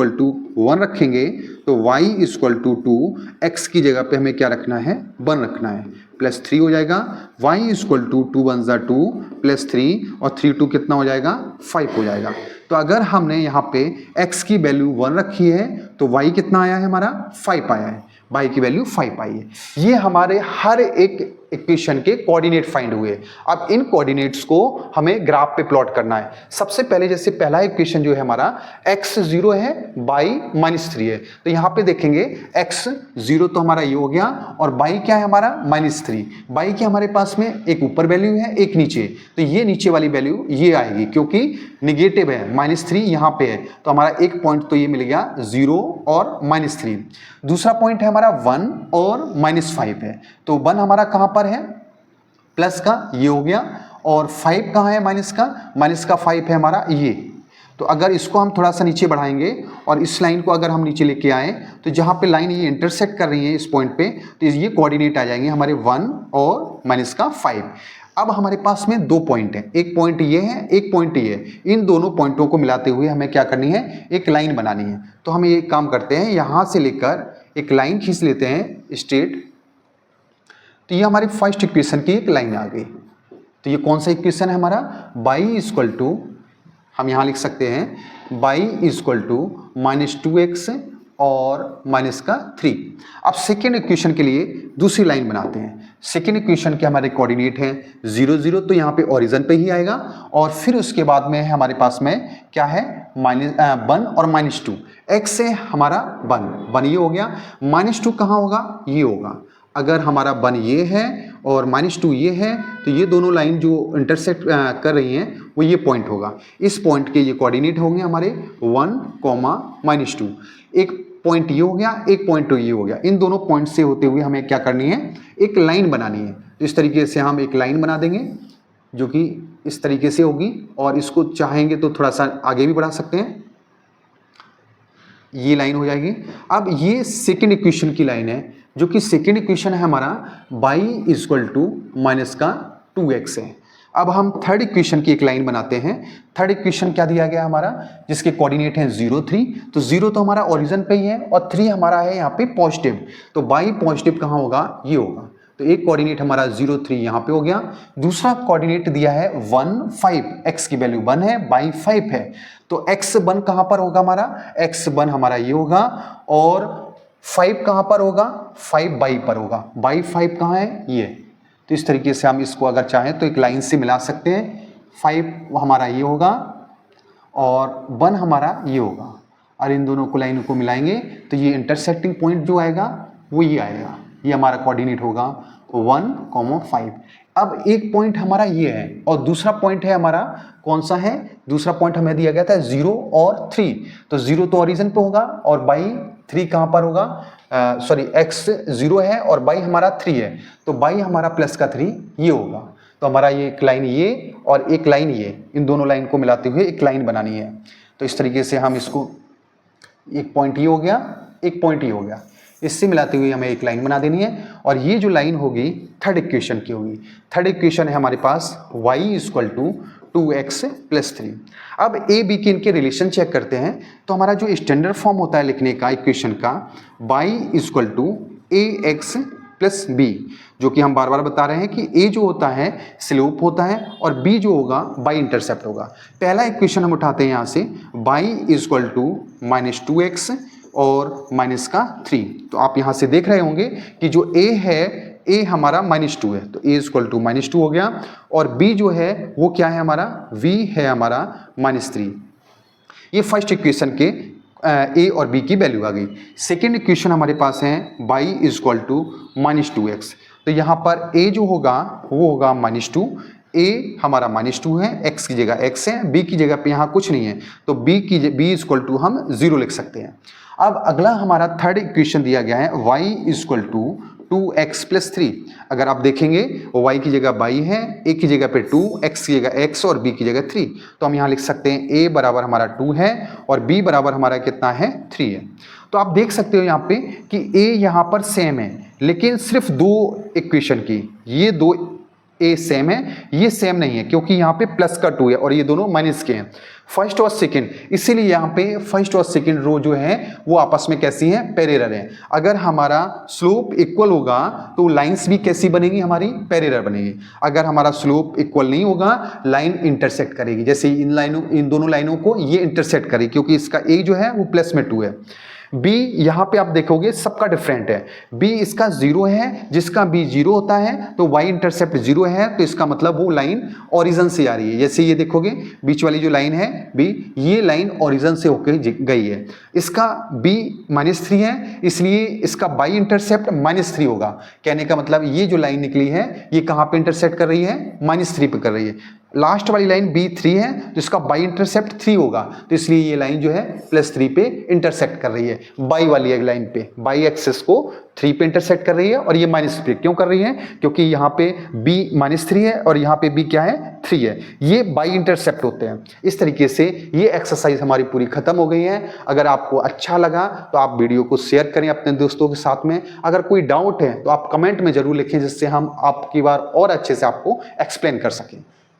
1 रखेंगे तो y = 2, x की जगह पे हमें क्या रखना है, 1 रखना है, +3 हो जाएगा। y = 2 1 2 +3 और 3 2 कितना हो जाएगा, 5 हो जाएगा। तो अगर हमने यहाँ पे x की वैल्यू 1 रखी है तो y कितना आया है हमारा 5 आया है, y की वैल्यू 5 आई है। ये हमारे हर एक इक्वेशन के कोऑर्डिनेट फाइंड हुए। अब इन कोऑर्डिनेट्स को हमें ग्राफ पे प्लॉट करना है। सबसे पहले जैसे पहला इक्वेशन जो है हमारा x 0 है, y -3 है, तो यहाँ पे देखेंगे x 0 तो हमारा ये हो गया और y क्या है हमारा -3। y की हमारे पास में एक ऊपर वैल्यू है एक नीचे, तो ये नीचे वाली वैल्यू ये आएगी क्योंकि निगेटिव है, -3 यहाँ पे है, तो हमारा एक पॉइंट तो ये मिल गया 0 और -3। दूसरा पॉइंट है हमारा 1 और -5 है, तो 1 हमारा कहाँ पर है, प्लस का, ये हो गया, और 5 कहाँ है, माइनस का 5 है हमारा ये। तो अगर इसको हम थोड़ा सा नीचे बढ़ाएंगे और इस लाइन को अगर हम नीचे लेके आए तो जहाँ पे लाइन ये इंटरसेक्ट कर रही है इस पॉइंट पे, तो ये कोऑर्डिनेट आ जाएंगे हमारे 1 और -5। अब हमारे पास में 2 पॉइंट है, एक पॉइंट ये है एक पॉइंट ये है। इन दोनों पॉइंटों को मिलाते हुए हमें क्या करनी है, एक लाइन बनानी है। तो हम ये काम करते हैं, यहाँ से लेकर एक लाइन खींच लेते हैं स्ट्रेट। तो ये हमारी फर्स्ट इक्वेशन की एक लाइन आ गई। तो ये कौन सा इक्वेशन है हमारा, y = हम यहाँ लिख सकते हैं y = -2x और -3। अब सेकेंड इक्वेशन के लिए दूसरी लाइन बनाते हैं। सेकेंड इक्वेशन के हमारे कोऑर्डिनेट हैं 0 0, तो यहाँ पे ओरिजिन पे ही आएगा, और फिर उसके बाद में हमारे पास में क्या है, 1 और -2। x से हमारा 1 ये हो गया, -2 कहाँ होगा, ये होगा। अगर हमारा 1 ये है और -2 ये है तो ये दोनों लाइन जो इंटरसेक्ट कर रही हैं वो ये पॉइंट होगा। इस पॉइंट के ये कोऑर्डिनेट होंगे हमारे 1, -2। एक पॉइंट ये हो गया, एक पॉइंट तो ये हो गया। इन दोनों पॉइंट से होते हुए हमें क्या करनी है, एक लाइन बनानी है। तो इस तरीके से हम एक लाइन बना देंगे जो कि इस तरीके से होगी, और इसको चाहेंगे तो थोड़ा सा आगे भी बढ़ा सकते हैं, ये लाइन हो जाएगी। अब ये सेकेंड इक्वेशन की लाइन है, जो कि सेकेंड इक्वेशन है हमारा y = -2x है। अब हम थर्ड इक्वेशन की एक लाइन बनाते हैं। थर्ड इक्वेशन क्या दिया गया हमारा, जिसके कोऑर्डिनेट हैं 0 3, तो 0 तो हमारा ओरिजिन पे ही है और 3 हमारा है यहाँ पे पॉजिटिव, तो बाई पॉजिटिव कहाँ होगा, ये होगा। तो एक कोऑर्डिनेट हमारा 0 3 यहाँ पे हो गया। दूसरा कोऑर्डिनेट दिया है 1 5, x की वैल्यू 1 है, बाई 5 है, तो x1 कहाँ पर होगा हमारा, x1 हमारा ये होगा, और 5 कहाँ पर होगा, 5 बाई पर होगा, बाई 5 कहाँ है, ये। तो इस तरीके से हम इसको अगर चाहें तो एक लाइन से मिला सकते हैं। 5 हमारा ये होगा और 1 हमारा ये होगा, और इन दोनों को लाइनों को मिलाएंगे तो ये इंटरसेक्टिंग पॉइंट जो आएगा वो ये आएगा, ये हमारा कोऑर्डिनेट होगा 1 5। अब एक पॉइंट हमारा ये है और दूसरा पॉइंट है हमारा कौन सा है, दूसरा पॉइंट हमें दिया गया था 0 और 3, तो 0 तो ओरिजिन पे होगा और बाई 3 कहाँ पर होगा, सॉरी x 0 है और बाई हमारा 3 है, तो बाई हमारा प्लस का 3 ये होगा। तो हमारा ये एक लाइन ये और एक लाइन ये, इन दोनों लाइन को मिलाते हुए एक लाइन बनानी है। तो इस तरीके से हम इसको, एक पॉइंट ये हो गया, एक पॉइंट ये हो गया, इससे मिलाते हुए हमें एक लाइन बना देनी है, और ये जो लाइन होगी थर्ड इक्वेशन की होगी। थर्ड इक्वेशन है हमारे पास y = 2x + 3। अब a b के इनके रिलेशन चेक करते हैं, तो हमारा जो स्टैंडर्ड फॉर्म होता है लिखने का इक्वेशन का, y = ax + b, जो कि हम बार बार बता रहे हैं कि a जो होता है स्लोप होता है और b जो होगा बाई इंटरसेप्ट होगा। पहला इक्वेशन हम उठाते हैं यहाँ से, y = -2x और माइनस का 3। तो आप यहाँ से देख रहे होंगे कि जो a है, a हमारा -2 है, तो a = -2 हो गया, और b जो है वो क्या है हमारा, v है हमारा -3। ये फर्स्ट इक्वेशन के a और b की वैल्यू आ गई। सेकेंड इक्वेशन हमारे पास है y = -2x, तो यहाँ पर a जो होगा वो होगा -2, a हमारा -2 है, x की जगह x है, b की जगह पे यहाँ कुछ नहीं है, तो b = हम 0 लिख सकते हैं। अब अगला हमारा थर्ड इक्वेशन दिया गया है y = 2x + 3। अगर आप देखेंगे y की जगह y है, a की जगह पे 2, x की जगह x और b की जगह 3, तो हम यहाँ लिख सकते हैं a बराबर हमारा 2 है और b बराबर हमारा कितना है, 3 है। तो आप देख सकते हो यहाँ पे कि a यहाँ पर सेम है, लेकिन सिर्फ दो इक्वेशन की, ये दो a सेम है, ये सेम नहीं है, क्योंकि यहाँ पे प्लस का 2 है और ये दोनों माइनस के हैं, फर्स्ट और सेकंड, इसीलिए यहाँ पे फर्स्ट और सेकंड रो जो है वो आपस में कैसी हैं, पैरेलल हैं। अगर हमारा स्लोप इक्वल होगा तो लाइंस भी कैसी बनेगी, हमारी पैरेलल बनेगी। अगर हमारा स्लोप इक्वल नहीं होगा, लाइन इंटरसेक्ट करेगी, जैसे इन दोनों लाइनों को ये इंटरसेक्ट करेगी, क्योंकि इसका a जो है वो प्लस में 2 है। b यहाँ पे आप देखोगे सबका डिफरेंट है, b इसका 0 है, जिसका b 0 होता है तो y इंटरसेप्ट 0 है, तो इसका मतलब वो लाइन ओरिजिन से आ रही है। जैसे ये देखोगे बीच वाली जो लाइन है b, ये लाइन ओरिजिन से होकर गई है। इसका b -3 है, इसलिए इसका बाई इंटरसेप्ट -3 होगा। कहने का मतलब ये जो लाइन निकली है ये कहाँ पे इंटरसेप्ट कर रही है, -3 पे कर रही है। लास्ट वाली लाइन b3 है, तो इसका बाई इंटरसेप्ट 3 होगा, तो इसलिए ये लाइन जो है +3 पे इंटरसेक्ट कर रही है। बाई वाली लाइन पे, बाई एक्सिस को 3 पे इंटरसेक्ट कर रही है, और ये -3 क्यों कर रही है, क्योंकि यहाँ पे b -3 है और यहाँ पे b क्या है, 3 है, ये बाई इंटरसेप्ट होते हैं। इस तरीके से ये एक्सरसाइज हमारी पूरी खत्म हो गई है। अगर आपको अच्छा लगा तो आप वीडियो को शेयर करें अपने दोस्तों के साथ में। अगर कोई डाउट है तो आप कमेंट में जरूर लिखें, जिससे हम आपकी बार और अच्छे से आपको एक्सप्लेन कर सकें।